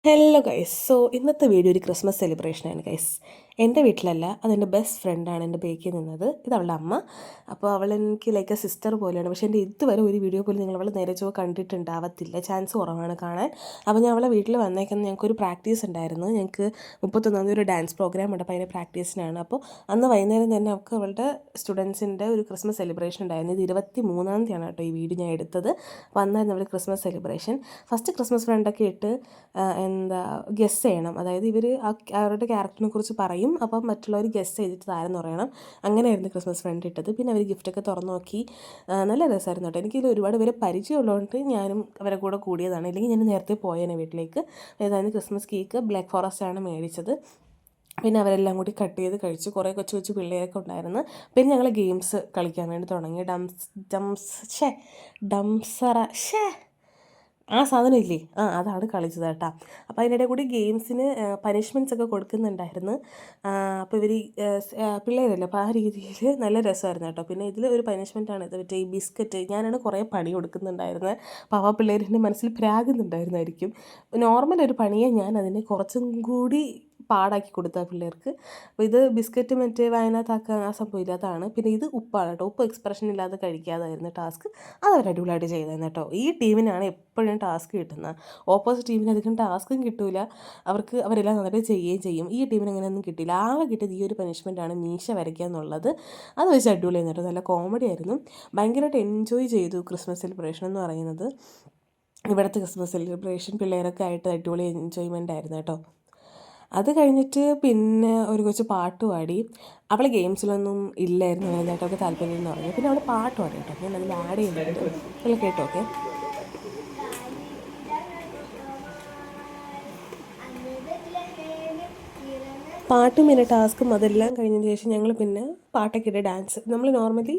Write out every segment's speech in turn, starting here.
Hello guys. ഇന്നത്തെ video ഒരു Christmas സെലിബ്രേഷനാണ് guys. എൻ്റെ വീട്ടിലല്ല, അതെൻ്റെ ബെസ്റ്റ് ഫ്രണ്ടാണ് എൻ്റെ ബേക്കിൽ നിന്നത്. ഇത് അവളുടെ അമ്മ. അപ്പോൾ അവൾ എനിക്ക് ലൈക്ക് എ സിസ്റ്റർ പോലെയാണ്. പക്ഷേ എൻ്റെ ഇതുവരെ ഒരു വീഡിയോ പോലും നിങ്ങൾ അവൾ നേരെ ചൊവ്വെ കണ്ടിട്ടുണ്ടാവത്തില്ല, ചാൻസ് കുറവാണ് കാണാൻ. അപ്പോൾ ഞാൻ അവളെ വീട്ടിൽ വന്നേക്കുന്നത് ഞങ്ങൾക്കൊരു പ്രാക്ടീസ് ഉണ്ടായിരുന്നു. ഞങ്ങൾക്ക് 31 ഒരു ഡാൻസ് പ്രോഗ്രാം ഉണ്ട്. അപ്പോൾ അതിൻ്റെ പ്രാക്ടീസിനാണ്. അപ്പോൾ അന്ന് വൈകുന്നേരം തന്നെ അവൾക്ക് അവളുടെ സ്റ്റുഡൻസിൻ്റെ ഒരു ക്രിസ്മസ് സെലിബ്രേഷൻ ഉണ്ടായിരുന്നു. ഇത് 23 കേട്ടോ ഈ വീഡിയോ ഞാൻ എടുത്തത്. വന്നായിരുന്നു അവൾ ക്രിസ്മസ് സെലിബ്രേഷൻ. ഫസ്റ്റ് ക്രിസ്മസ് ഫ്രണ്ടൊക്കെ ഇട്ട് എന്താ ഗെസ് ചെയ്യണം. അതായത് ഇവർ അവരുടെ ക്യാരക്ടറിനെ കുറിച്ച് പറയും. അപ്പം മറ്റുള്ളവർ ഗെസ് ചെയ്തിട്ട് താരെന്ന് പറയണം. അങ്ങനെയായിരുന്നു ക്രിസ്മസ് ഫ്രണ്ട് ഇട്ടത്. പിന്നെ അവർ ഗിഫ്റ്റൊക്കെ തുറന്നു നോക്കി. നല്ല രസമായിരുന്നു കേട്ടോ. എനിക്കിത് ഒരുപാട് പേരെ പരിചയമുള്ളതുകൊണ്ട് ഞാനും അവരെ കൂടെ കൂടിയതാണ്. ഇല്ലെങ്കിൽ ഞാൻ നേരത്തെ പോയേനെ വീട്ടിലേക്ക്. അതായത് ക്രിസ്മസ് കേക്ക് ബ്ലാക്ക് ഫോറസ്റ്റ് ആണ് മേടിച്ചത്. പിന്നെ അവരെല്ലാം കൂടി കട്ട് ചെയ്ത് കഴിച്ചു. കുറേ കൊച്ചു കൊച്ചു പിള്ളേരൊക്കെ ഉണ്ടായിരുന്നു. പിന്നെ ഞങ്ങൾ ഗെയിംസ് കളിക്കാൻ വേണ്ടി തുടങ്ങി. ഡംസറ ആ സാധനം ഇല്ലേ, അതാണ് കളിച്ചത് കേട്ടോ. അപ്പോൾ അതിനിടെ കൂടി ഗെയിംസിന് പനിഷ്മെൻറ്റ്സ് ഒക്കെ കൊടുക്കുന്നുണ്ടായിരുന്നു. അപ്പോൾ ഇവർ പിള്ളേരല്ലേ, അപ്പോൾ ആ രീതിയിൽ നല്ല രസമായിരുന്നു കേട്ടോ. പിന്നെ ഇതിൽ ഒരു പനിഷ്മെൻറ്റാണ് ഇത്, മറ്റേ ഈ ബിസ്ക്കറ്റ് ഞാനാണ് കുറേ പണി കൊടുക്കുന്നുണ്ടായിരുന്നത്. അപ്പോൾ ആ പിള്ളേരുടെ മനസ്സിൽ പ്രാകുന്നുണ്ടായിരുന്നായിരിക്കും. നോർമൽ ഒരു പണിയെ ഞാൻ അതിനെ കുറച്ചും കൂടി പാടാക്കി കൊടുത്ത പിള്ളേർക്ക്. അപ്പോൾ ഇത് ബിസ്ക്കറ്റ് മറ്റേ വയനാത്താക്കാൻ ആ സംഭവം ഇല്ലാത്തതാണ്. പിന്നെ ഇത് ഉപ്പാണ് കേട്ടോ. ഉപ്പ് എക്സ്പ്രഷൻ ഇല്ലാതെ കഴിക്കാതായിരുന്നു ടാസ്ക്. അതവർ അടിപൊളിയായിട്ട് ചെയ്തായിരുന്നു കേട്ടോ. ഈ ടീമിനാണ് എപ്പോഴും ടാസ്ക് കിട്ടുന്നത്. ഓപ്പോസിറ്റ് ടീമിന് അധികം ടാസ്കും കിട്ടില്ല. അവരെല്ലാം നന്നായിട്ട് ചെയ്യുകയും ചെയ്യും. ഈ ടീമിന് അങ്ങനെയൊന്നും കിട്ടിയില്ല. ആകെ കിട്ടിയത് ഈ ഒരു പനിഷ്മെൻറ്റാണ്, മീശ വരയ്ക്കുക എന്നുള്ളത്. അത് വെച്ച് അടിപൊളിയായിരുന്നു കേട്ടോ. നല്ല കോമഡി ആയിരുന്നു. ഭയങ്കരമായിട്ട് എൻജോയ് ചെയ്തു ക്രിസ്മസ് സെലിബ്രേഷൻ എന്ന് പറയുന്നത്. ഇവിടുത്തെ ക്രിസ്മസ് സെലിബ്രേഷൻ പിള്ളേരൊക്കെ ആയിട്ട് അടിപൊളി എൻജോയ്മെൻ്റ് ആയിരുന്നു കേട്ടോ. അത് കഴിഞ്ഞിട്ട് പിന്നെ ഒരു കൊച്ച് പാട്ട് പാടി. അവൾ ഗെയിംസിലൊന്നും ഇല്ലായിരുന്നു, അതിനായിട്ട് അവൾക്ക് താല്പര്യം എന്ന് പറഞ്ഞു. പിന്നെ അവൾ പാട്ട് പാടി കേട്ടോ. ഞാൻ അതിൽ ആഡ് ചെയ്യുന്നുണ്ട്, നിങ്ങൾ കേട്ടോ. ഓക്കെ, പാട്ടും പിന്നെ ടാസ്കും അതെല്ലാം കഴിഞ്ഞതിന് ശേഷം ഞങ്ങൾ പിന്നെ പാട്ടൊക്കെ ഇട്ട് ഡാൻസ്, നമ്മൾ നോർമലി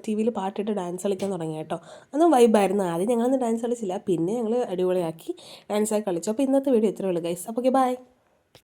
ടി വിയിൽ പാട്ടിട്ട് ഡാൻസ് കളിക്കാൻ തുടങ്ങി കേട്ടോ. അതൊന്നും വൈബായിരുന്നു. ആദ്യം ഞങ്ങളൊന്നും ഡാൻസ് കളിച്ചില്ല, പിന്നെ ഞങ്ങൾ അടിപൊളിയാക്കി ഡാൻസൊക്കെ കളിച്ചു. അപ്പോൾ ഇന്നത്തെ വീഡിയോ ഇത്രയേ ഉള്ളൂ ഗൈസ്. അപ്പോൾ ഓക്കെ, ബൈ.